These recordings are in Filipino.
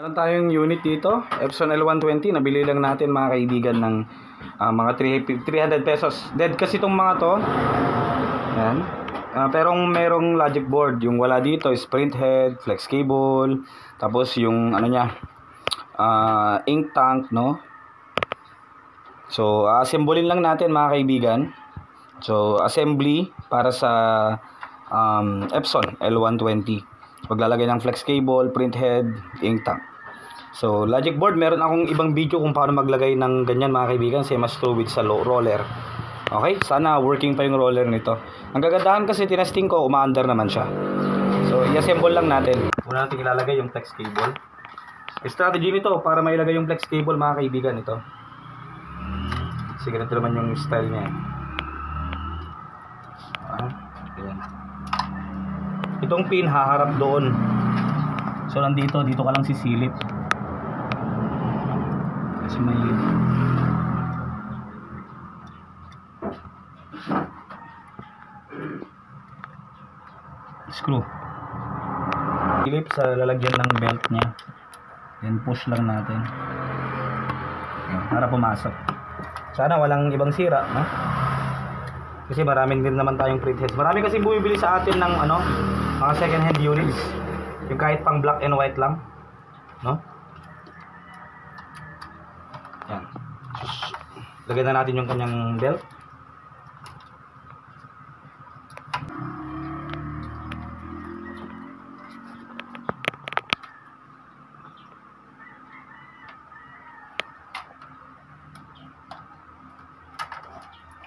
Meron tayong unit dito, Epson L120, nabili lang natin mga kaibigan ng mga 300 pesos. Dead kasi itong mga to. Yan. Pero merong logic board, yung wala dito is print head, flex cable, tapos yung ano niya, ink tank, no? So, assemblein lang natin mga kaibigan. So, assembly para sa Epson L120. Paglalagay ng flex cable, print head, ink tank. So, logic board, meron akong ibang video kung paano maglagay ng ganyan mga kaibigan, same as fluid sa roller. Okay, sana working pa yung roller nito. Ang gagandahan kasi tinesting ko, umaandar naman siya. So, i-assemble lang natin. Una natin ilalagay yung flex cable. Strategy nito para mailagay yung flex cable mga kaibigan ito. Sige, ganito naman yung style niya. Ayan. Itong pin haharap doon. So, dito ka lang sisilip. Kasi may screw. Silip sa lalagyan ng belt niya. Then push lang natin. Ayan, para pumasok. Sana walang ibang sira, no? Kasi maraming din naman tayong print heads. Marami kasi bumibili sa atin ng mga second hand units. Yung kahit pang black and white lang, no? Yan. Lagyan na natin yung kanyang belt.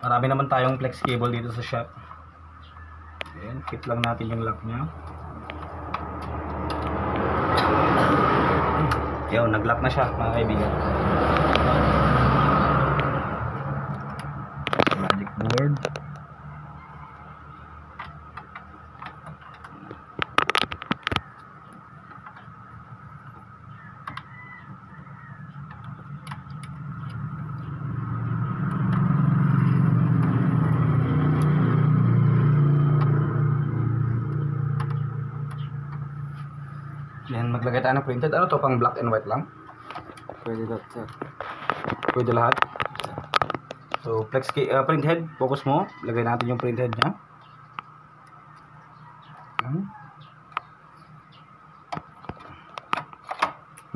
Marami naman tayong flex cable dito sa shop. Ayan, fit lang natin yung lock nya. Ayan, nag-lock na siya mga kaibigan. Logic board. Yan, maglagay tayo ng printed. Ano to, pang black and white lang? Pwede lahat, sir. Pwede lahat. So, print head, focus mo. Lagay natin yung print head nya.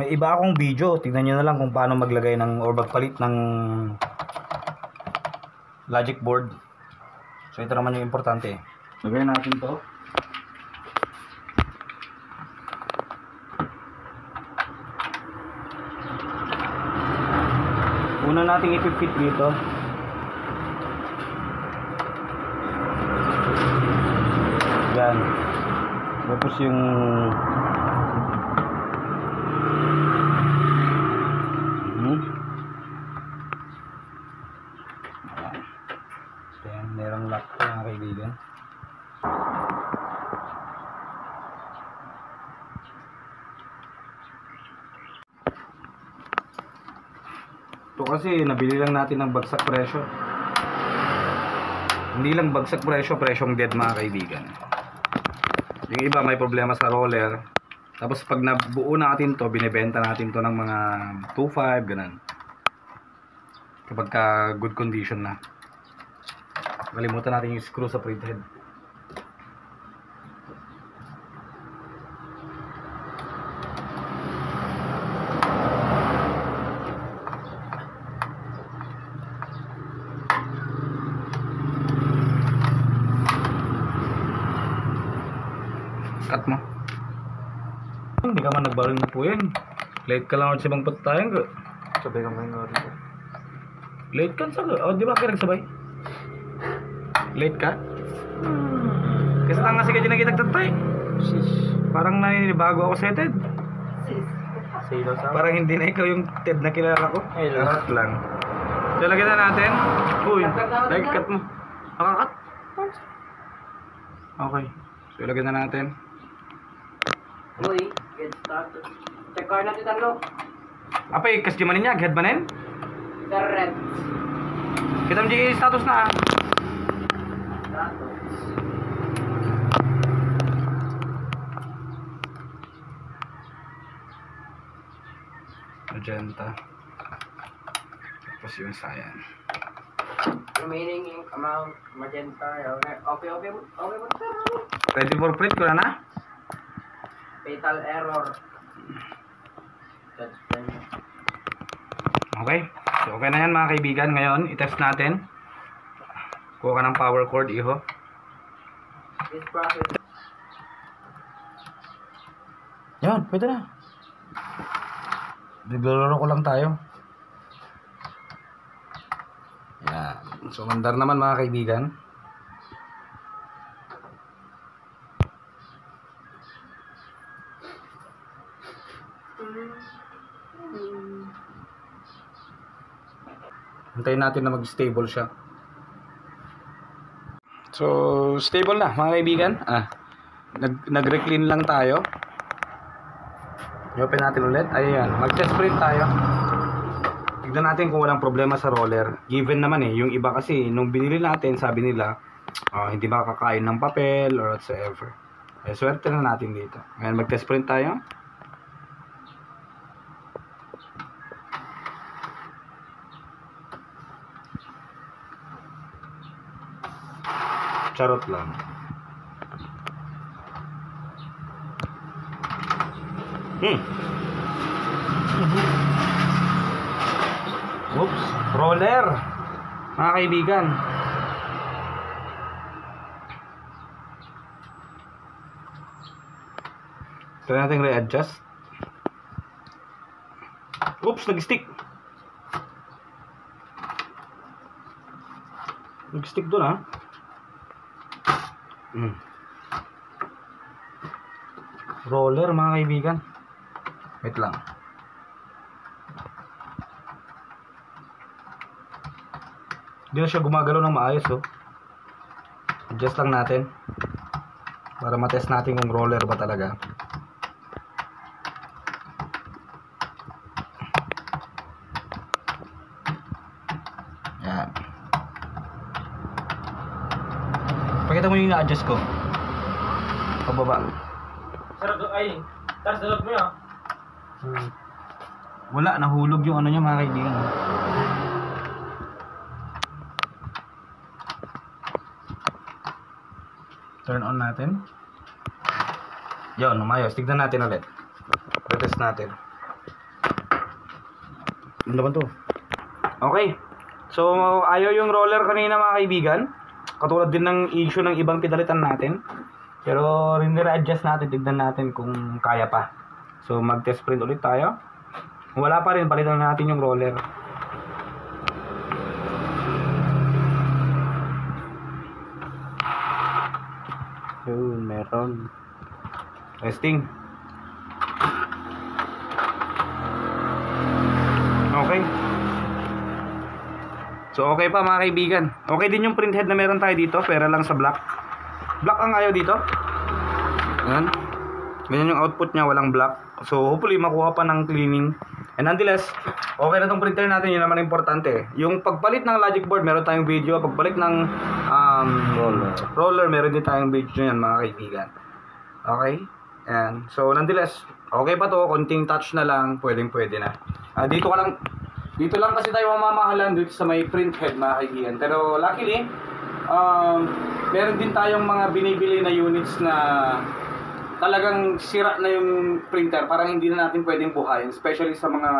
May iba akong video. Tingnan nyo na lang kung paano maglagay ng or magpalit ng logic board. So, ito naman yung importante. Lagay natin to. Una nating ipipit dito. Yan. Tapos yung Ayan, merong lock mga kaibigan. Ito kasi nabili lang natin ng bagsak presyo. Hindi lang bagsak presyo, presyong dead mga kaibigan. Yung iba may problema sa roller. Tapos pag nabuo natin to, binibenta natin to ng mga 2.5 ganun. Kapag ka good condition na. Kalimutan natin yung screw sa print head. Cut mo. Hindi ka man nagbaling mo po yan. Late ka lang ako sa ibang patayang ka. Sabay ka may nga rin. Late ka sa ka? O, di ba ka nagsabay? Late ka? Kasi tanga si ka dyan na kitagtatay. Parang naninibago ako sa Ted. Parang hindi na ikaw yung Ted na kilala ko. Ay, lahat lang. So, lagyan na natin. Uy, like cut mo. Nakakat? Okay. So, lagyan na natin. Uy, get started. Check car natin talo. Apay, kas di manin niya, head manin? Correct. Kita mo di status na. Status. magenta. Tapos yung cyan. Remaining amount, magenta. Okay. Ready for print ko na? Fatal error. That's fine. Okay. So, okay na yan mga kaibigan. Ngayon, itest natin. Kuha ka ng power cord, iho. This process. Yan, pwede na. Bibilaro ko lang tayo. Yan. So, mandar naman mga kaibigan. Hintayin natin na mag-stable siya. So, stable na mga kaibigan. Nag-reclean lang tayo. I-open natin ulit. Ayan, mag-test print tayo. Tignan natin kung walang problema sa roller. Given naman yung iba kasi nung binili natin, sabi nila hindi makakain ng papel or whatsoever. Swerte na natin dito. Ayan, mag-test print tayo. Charot lang. Oops, roller. Mga kaibigan. Try natin re-adjust. Oops, nag-stick. Nag-stick doon Roller mga kaibigan. Wait lang. Hindi na siya gumagalaw ng maayos Adjust lang natin para matest natin kung roller ba talaga. Yan. Pakita mo yung na-adjust ko. Pababa. Sarap ay. Taras dalog mo yan. Wala, nahulog yung ano niya mga kaibigan. Turn on natin. Yun, umayos. Tignan natin ulit. Retest natin. Ano naman to? Okay. So, ayaw yung roller kanina mga kaibigan. Katulad din ng issue ng ibang pinalitan natin. Pero rin-adjust natin. Tignan natin kung kaya pa. So, mag-test print ulit tayo. Kung wala pa rin, palitan natin yung roller. Yun, meron. Testing. Okay. So, okay pa mga kaibigan. Okay din yung printhead na meron tayo dito. Pero lang sa black. Black ang ayaw dito. Ayan. Ganyan yung output niya, walang black. So, hopefully, makuha pa ng cleaning. And nonetheless, okay na tong printer natin. Yun naman importante. Yung pagpalit ng logic board, meron tayong video. Pagpalit ng roller, meron din tayong video yan, mga kaibigan. Okay? And so, nonetheless, okay pa to. Konting touch na lang. Pwedeng-pwede na. Dito lang kasi tayo mamamahalan dito sa may printhead, mga kaibigan. Pero, luckily, meron din tayong mga binibili na units na talagang sira na yung printer, parang hindi na natin pwedeng buhayin, especially sa mga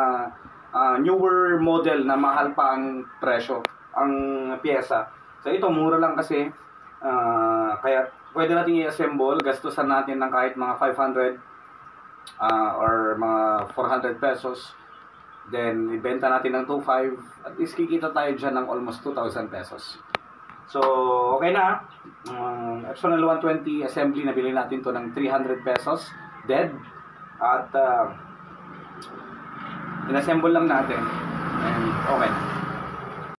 newer model na mahal pa ang presyo, ang pyesa. So ito mura lang kasi, kaya pwede natin i-assemble, gastusan natin ng kahit mga 500 or mga 400 pesos, then ibenta natin ng 2.5, at least kikita tayo dyan ng almost 2,000 pesos. So, okay na. Epson L120 assembly, nabili natin to ng 300 pesos. Dead. At, in-assemble lang natin. And, okay na.